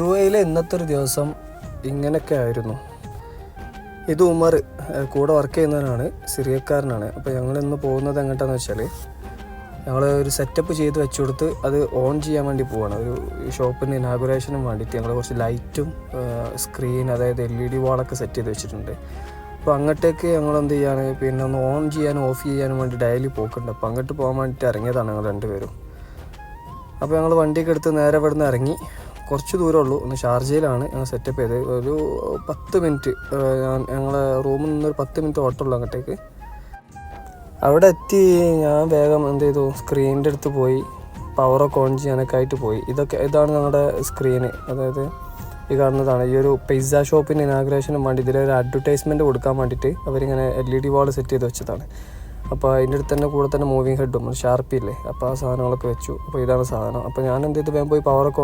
UAE ഇന്നത്തെ ഒരു ദിവസം ഇങ്ങനെയൊക്കെ ആയിരുന്നു. ഇത് ഉമർ കൂടെ വർക്ക് ചെയ്യുന്നവനാണ്, സിറിയക്കാരനാണ്. അപ്പോൾ ഞങ്ങളിന്ന് പോകുന്നത് എങ്ങോട്ടാന്ന് വെച്ചാൽ ഞങ്ങൾ ഒരു സെറ്റപ്പ് ചെയ്ത് വെച്ചു കൊടുത്ത് അത് ഓൺ ചെയ്യാൻ വേണ്ടി പോവാണ്. ഒരു ഷോപ്പിൻ്റെ ഇനാഗുറേഷനും വേണ്ടിയിട്ട് ഞങ്ങൾ കുറച്ച് ലൈറ്റും സ്ക്രീൻ, അതായത് LED വാളൊക്കെ സെറ്റ് ചെയ്ത് വെച്ചിട്ടുണ്ട്. അപ്പോൾ അങ്ങോട്ടേക്ക് ഞങ്ങൾ എന്ത് ചെയ്യാണ്, പിന്നെ ഒന്ന് ഓൺ ചെയ്യാനും ഓഫ് ചെയ്യാനും വേണ്ടി ഡെയിലി പോക്കുണ്ട്. അപ്പോൾ അങ്ങോട്ട് പോകാൻ വേണ്ടിയിട്ട് ഇറങ്ങിയതാണ് ഞങ്ങൾ രണ്ടുപേരും. അപ്പോൾ ഞങ്ങൾ വണ്ടിയൊക്കെ എടുത്ത് നേരെ ഇവിടെ നിന്ന് ഇറങ്ങി. കുറച്ച് ദൂരമുള്ളൂ, ഒന്ന് ഷാർജയിലാണ് ഞങ്ങൾ സെറ്റപ്പ് ചെയ്ത്. ഒരു 10 മിനിറ്റ്, ഞങ്ങളെ റൂമിൽ നിന്നൊരു 10 മിനിറ്റ് ഓട്ടമുള്ളൂ അങ്ങോട്ടേക്ക്. അവിടെ എത്തി ഞാൻ വേഗം എന്ത് ചെയ്തു, സ്ക്രീനിൻ്റെ അടുത്ത് പോയി പവറൊക്കെ ഓൺ ചെയ്യാനൊക്കെ ആയിട്ട് പോയി. ഇതാണ് ഞങ്ങളുടെ സ്ക്രീന്, അതായത് ഈ കാണുന്നതാണ്. ഈ ഒരു പിസ്സ ഷോപ്പിൻ്റെ ഇനാഗ്രേഷനും വേണ്ടി ഇതിലൊരു അഡ്വർടൈസ്മെൻറ്റ് കൊടുക്കാൻ വേണ്ടിയിട്ട് അവരിങ്ങനെ LED വാൾ സെറ്റ് ചെയ്ത് വെച്ചതാണ്. അപ്പോൾ അതിൻ്റെ അടുത്ത് തന്നെ കൂടെ തന്നെ മൂവിങ് ഹെഡും ഷാർപ്പില്ലേ, അപ്പോൾ ആ സാധനങ്ങളൊക്കെ വെച്ചു. അപ്പോൾ ഇതാണ് സാധനം. അപ്പോൾ ഞാൻ എന്ത് ചെയ്തു, വേഗം പോയി പവറൊക്കെ